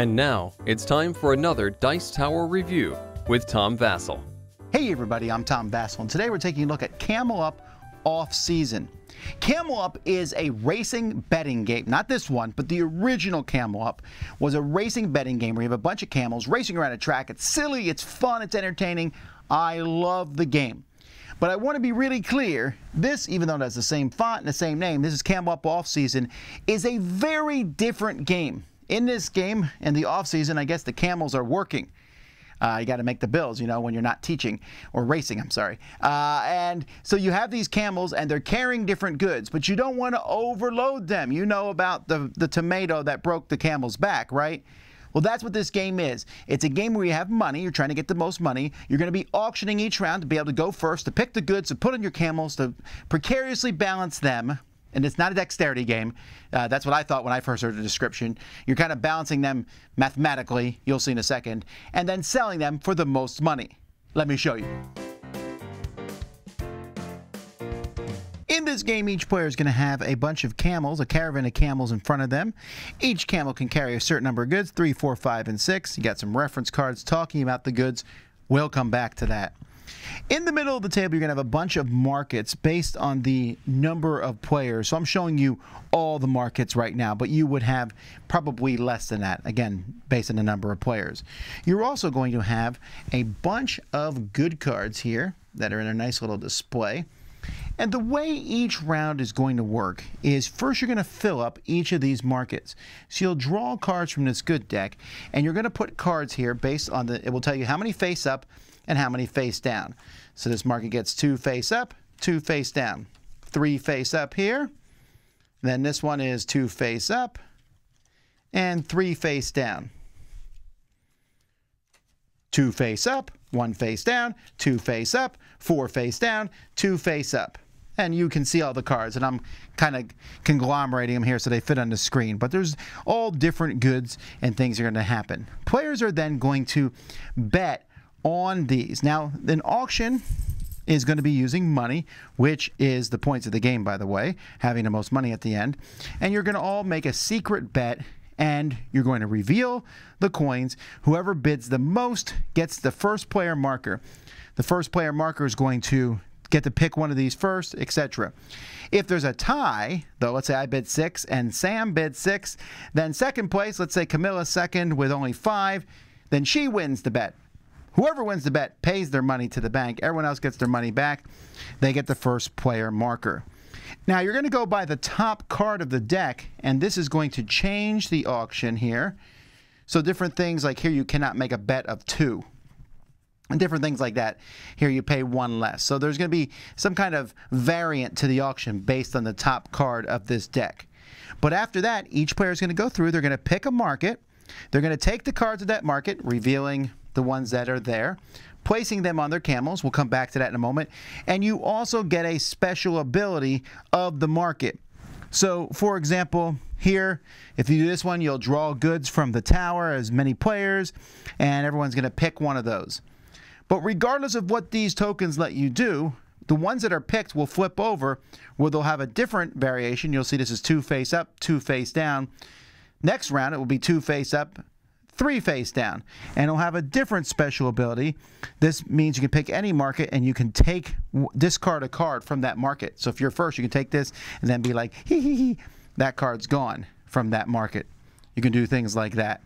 And now, it's time for another Dice Tower review with Tom Vasel. Hey everybody, I'm Tom Vasel, and today we're taking a look at Camel Up Off-Season. Camel Up is a racing betting game. Not this one, but the original Camel Up was a racing betting game where you have a bunch of camels racing around a track. It's silly, it's fun, it's entertaining. I love the game. But I want to be really clear, this, even though it has the same font and the same name, this is Camel Up Off-Season, is a very different game. In this game, in the off-season, I guess the camels are working. You got to make the bills, you know, when you're not teaching or racing, I'm sorry. And so you have these camels and they're carrying different goods, but you don't want to overload them. You know about the tomato that broke the camel's back, right? Well, that's what this game is. It's a game where you have money. You're trying to get the most money. You're going to be auctioning each round to be able to go first, to pick the goods, to put on your camels, to precariously balance them. And it's not a dexterity game. That's what I thought when I first heard the description. You're kind of balancing them mathematically, you'll see in a second, and then selling them for the most money. Let me show you. In this game, each player is going to have a bunch of camels, a caravan of camels in front of them. Each camel can carry a certain number of goods, 3, 4, 5, and 6. You got some reference cards talking about the goods. We'll come back to that. In the middle of the table, you're going to have a bunch of markets based on the number of players. So I'm showing you all the markets right now, but you would have probably less than that, again, based on the number of players. You're also going to have a bunch of good cards here that are in a nice little display. And the way each round is going to work is first you're going to fill up each of these markets. So you'll draw cards from this good deck, and you're going to put cards here based on it will tell you how many face up and how many face down. So this market gets 2 face up, 2 face down, 3 face up here. Then this one is 2 face up and 3 face down. 2 face up, 1 face down, 2 face up, 4 face down, 2 face up. And you can see all the cards, and I'm kind of conglomerating them here so they fit on the screen. But there's all different goods and things are going to happen. Players are then going to bet on these. Now, an auction is going to be using money, which is the points of the game, by the way, having the most money at the end. And you're going to all make a secret bet, and you're going to reveal the coins. Whoever bids the most gets the first player marker. The first player marker is going to get to pick one of these first, etc. If there's a tie, though, let's say I bid 6 and Sam bid 6, then second place, let's say Camilla's second with only 5, then she wins the bet. Whoever wins the bet pays their money to the bank. Everyone else gets their money back. They get the first player marker. Now, you're going to go by the top card of the deck, and this is going to change the auction here. So different things like here you cannot make a bet of 2. And different things like that. Here you pay 1 less. So there's going to be some kind of variant to the auction based on the top card of this deck. But after that, each player is going to go through. They're going to pick a market. They're going to take the cards of that market, revealing the ones that are there, placing them on their camels. We'll come back to that in a moment. And you also get a special ability of the market. So, for example, here, if you do this one, you'll draw goods from the tower as many players, and everyone's going to pick one of those. But regardless of what these tokens let you do, the ones that are picked will flip over where they'll have a different variation. You'll see this is 2 face up, 2 face down. Next round, it will be 2 face up, 3 face down, and it'll have a different special ability. This means you can pick any market and you can discard a card from that market. So if you're first, you can take this and then be like, hee hee hee, that card's gone from that market. You can do things like that.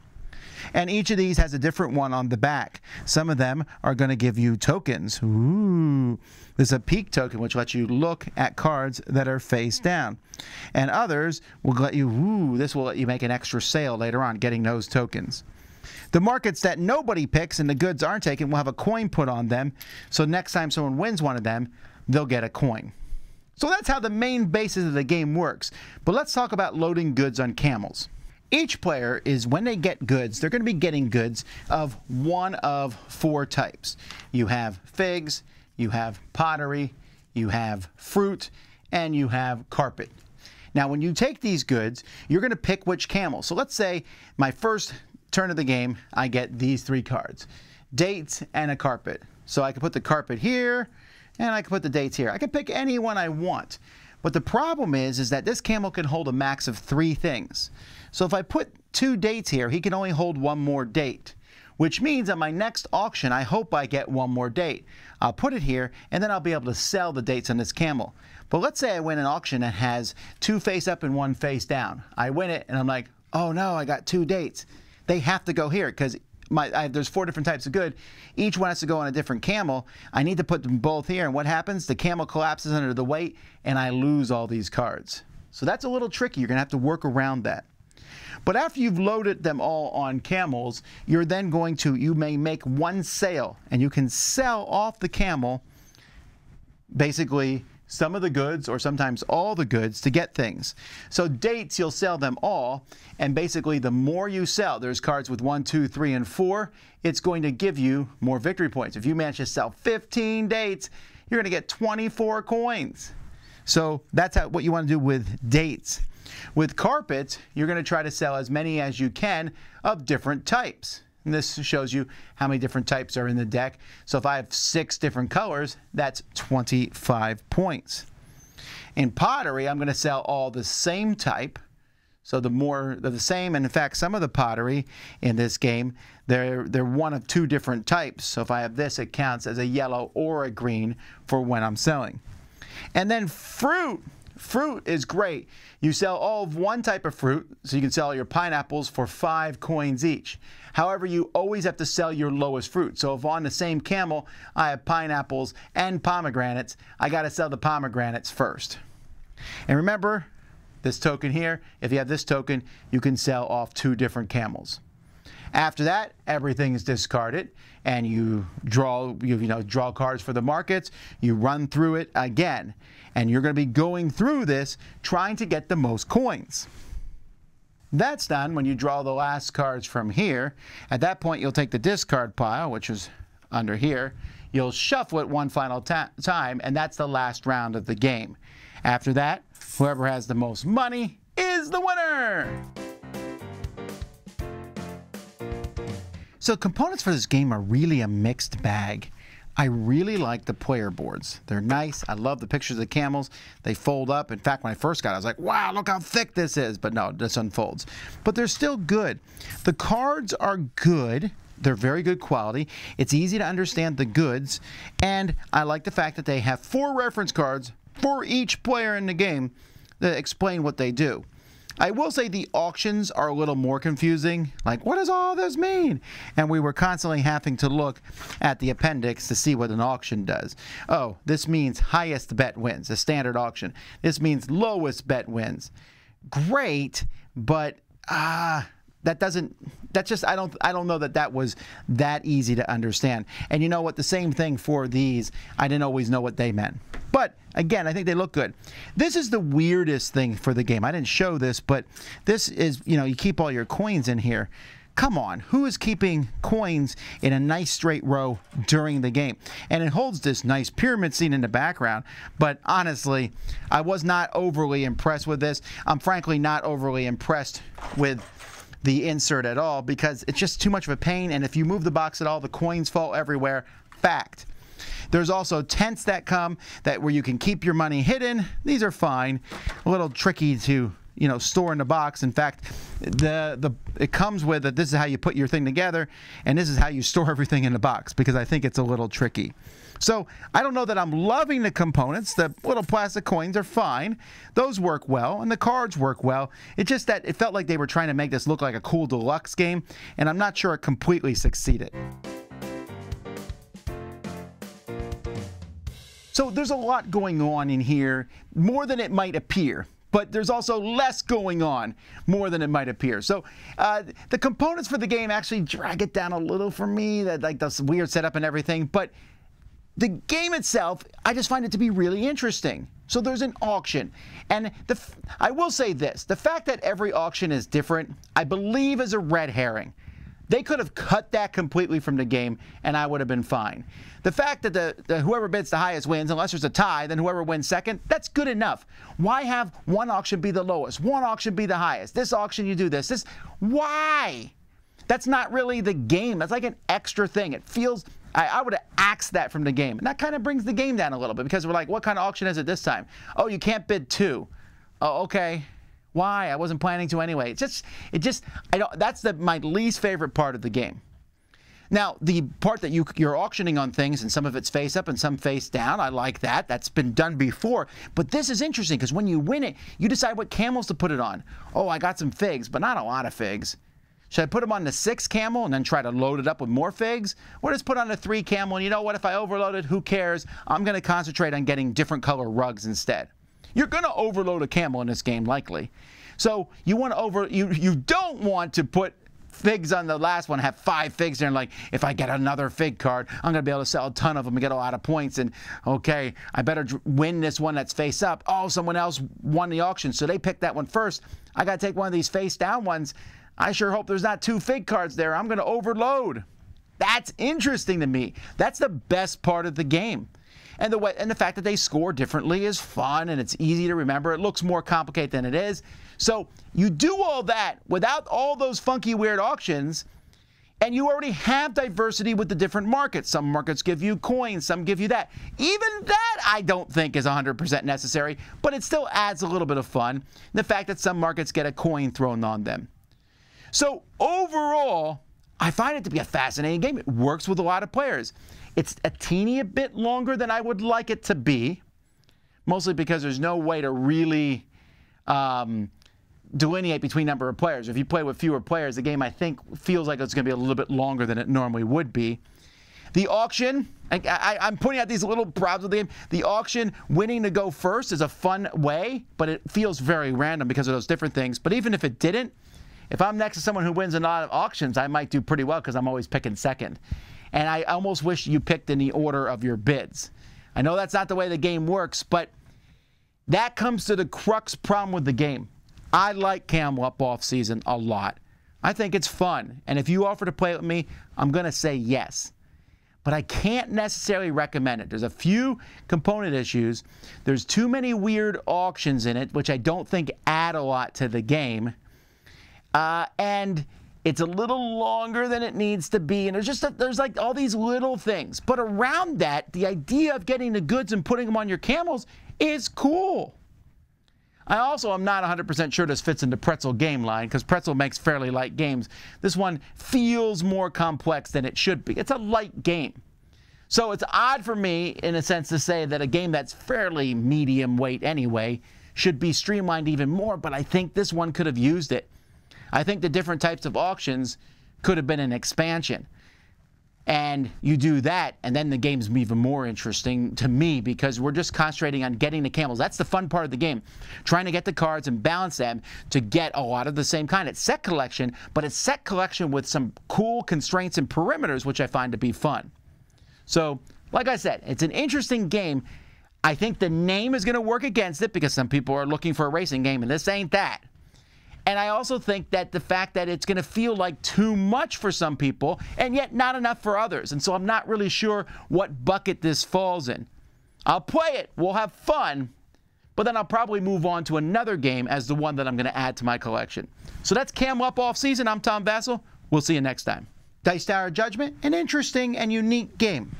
And each of these has a different one on the back. Some of them are going to give you tokens. Ooh. There's a peek token which lets you look at cards that are face down. And others will let you, this will let you make an extra sale later on getting those tokens. The markets that nobody picks and the goods aren't taken will have a coin put on them. So next time someone wins one of them, they'll get a coin. So that's how the main basis of the game works. But let's talk about loading goods on camels. Each player is, when they get goods, they're going to be getting goods of one of 4 types. You have figs, you have pottery, you have fruit, and you have carpet. Now, when you take these goods, you're going to pick which camel. So let's say my first turn of the game, I get these 3 cards, dates and a carpet. So I can put the carpet here, and I can put the dates here. I can pick any one I want. But the problem is that this camel can hold a max of 3 things. So if I put 2 dates here, he can only hold 1 more date, which means at my next auction, I hope I get 1 more date. I'll put it here, and then I'll be able to sell the dates on this camel. But let's say I win an auction that has 2 face up and 1 face down. I win it, and I'm like, oh no, I got 2 dates. They have to go here because there's 4 different types of good. Each one has to go on a different camel. I need to put them both here, and what happens? The camel collapses under the weight, and I lose all these cards. So that's a little tricky. You're going to have to work around that. But after you've loaded them all on camels, you're then going to, you may make 1 sale, and you can sell off the camel basically some of the goods or sometimes all the goods to get things. So dates, you'll sell them all, and basically the more you sell, there's cards with 1, 2, 3, and 4, it's going to give you more victory points. If you manage to sell 15 dates, you're going to get 24 coins. So that's what you want to do with dates. With carpets, you're going to try to sell as many as you can of different types. And this shows you how many different types are in the deck. So if I have 6 different colors, that's 25 points. In pottery, I'm going to sell all the same type. So the more they're the same, and in fact, some of the pottery in this game, they're one of 2 different types. So if I have this, it counts as a yellow or a green for when I'm selling. And then fruit. Fruit is great. You sell all of 1 type of fruit, so you can sell your pineapples for 5 coins each. However, you always have to sell your lowest fruit. So if on the same camel I have pineapples and pomegranates, I got to sell the pomegranates first. And remember, this token here, if you have this token, you can sell off 2 different camels. After that, everything is discarded, and you draw cards for the markets. You run through it again, and you're going to be going through this trying to get the most coins. That's done when you draw the last cards from here. At that point, you'll take the discard pile, which is under here. You'll shuffle it 1 final time, and that's the last round of the game. After that, whoever has the most money is the winner. So components for this game are really a mixed bag. I really like the player boards. They're nice. I love the pictures of the camels. They fold up. In fact, when I first got it, I was like, wow, look how thick this is. But no, this unfolds. But they're still good. The cards are good. They're very good quality. It's easy to understand the goods. And I like the fact that they have 4 reference cards for each player in the game that explain what they do. I will say the auctions are a little more confusing. Like, what does all this mean? And we were constantly having to look at the appendix to see what an auction does. Oh, this means highest bet wins, a standard auction. This means lowest bet wins. Great, but I don't know that was that easy to understand. And you know what? The same thing for these. I didn't always know what they meant. But again, I think they look good. This is the weirdest thing for the game. I didn't show this, but this is, you keep all your coins in here. Come on, who is keeping coins in a nice straight row during the game? And it holds this nice pyramid scene in the background, but honestly, I was not overly impressed with this. I'm frankly not overly impressed with the insert at all because it's just too much of a pain, and if you move the box at all, the coins fall everywhere. Fact. There's also tents that come where you can keep your money hidden. These are fine. A little tricky to store in the box. In fact, it comes with that. This is how you put your thing together, and this is how you store everything in the box because I think it's a little tricky. So I don't know that I'm loving the components. The little plastic coins are fine. Those work well, and the cards work well. It's just that it felt like they were trying to make this look like a cool deluxe game, and I'm not sure it completely succeeded. So there's a lot going on in here, more than it might appear. But there's also less going on, more than it might appear. So the components for the game actually drag it down a little for me, like this weird setup and everything. But the game itself, I just find it to be really interesting. So there's an auction. And I will say this, the fact that every auction is different, I believe is a red herring. They could have cut that completely from the game, and I would have been fine. The fact that whoever bids the highest wins, unless there's a tie, then whoever wins second, that's good enough. Why have one auction be the lowest, one auction be the highest? This auction you do this. Why? That's not really the game. That's like an extra thing. It feels, I would have axed that from the game. And that kind of brings the game down a little bit because we're like, what kind of auction is it this time? Oh, you can't bid 2. Oh, okay. Why? I wasn't planning to anyway. That's my least favorite part of the game. Now, the part that you're auctioning on things, and some of it's face up and some face down, I like that. That's been done before. But this is interesting because when you win it, you decide what camels to put it on. Oh, I got some figs, but not a lot of figs. Should I put them on the 6 camel and then try to load it up with more figs? Or just put on the 3 camel, and you know what? If I overload it, who cares? I'm going to concentrate on getting different color rugs instead. You're going to overload a camel in this game, likely. So you want to you don't want to put figs on the last one, have 5 figs there, and like, if I get another fig card, I'm going to be able to sell a ton of them and get a lot of points, and okay, I better win this one that's face up. Oh, someone else won the auction, so they picked that one first. I got to take one of these face down ones. I sure hope there's not 2 fig cards there. I'm going to overload. That's interesting to me. That's the best part of the game. And the fact that they score differently is fun, and it's easy to remember. It looks more complicated than it is. So you do all that without all those funky, weird auctions, and you already have diversity with the different markets. Some markets give you coins, some give you that. Even that I don't think is 100% necessary, but it still adds a little bit of fun. The fact that some markets get a coin thrown on them. So overall, I find it to be a fascinating game. It works with a lot of players. It's a teeny bit longer than I would like it to be, mostly because there's no way to really delineate between number of players. If you play with fewer players, the game, I think, feels like it's going to be a little bit longer than it normally would be. The auction, I'm pointing out these little problems with the game. The auction, winning to go first is a fun way, but it feels very random because of those different things. But even if it didn't, if I'm next to someone who wins a lot of auctions, I might do pretty well because I'm always picking second. And I almost wish you picked in the order of your bids. I know that's not the way the game works, but that comes to the crux problem with the game. I like Camel Up off season a lot. I think it's fun. And if you offer to play it with me, I'm going to say yes. But I can't necessarily recommend it. There's a few component issues. There's too many weird auctions in it, which I don't think add a lot to the game. And it's a little longer than it needs to be. And there's like all these little things. But around that, the idea of getting the goods and putting them on your camels is cool. I also am not 100% sure this fits into Pretzel game line, because Pretzel makes fairly light games. This one feels more complex than it should be. It's a light game. So it's odd for me, in a sense, to say that a game that's fairly medium weight anyway should be streamlined even more, but I think this one could have used it. I think the different types of auctions could have been an expansion. And you do that, and then the game's even more interesting to me, because we're just concentrating on getting the camels. That's the fun part of the game, trying to get the cards and balance them to get a lot of the same kind. It's set collection, but it's set collection with some cool constraints and perimeters, which I find to be fun. So, like I said, it's an interesting game. I think the name is going to work against it, because some people are looking for a racing game, and this ain't that. And I also think that the fact that it's going to feel like too much for some people, and yet not enough for others. And so I'm not really sure what bucket this falls in. I'll play it, we'll have fun, but then I'll probably move on to another game as the one that I'm going to add to my collection. So that's Camel Up off season. I'm Tom Vasel. We'll see you next time. Dice Tower Judgment, an interesting and unique game.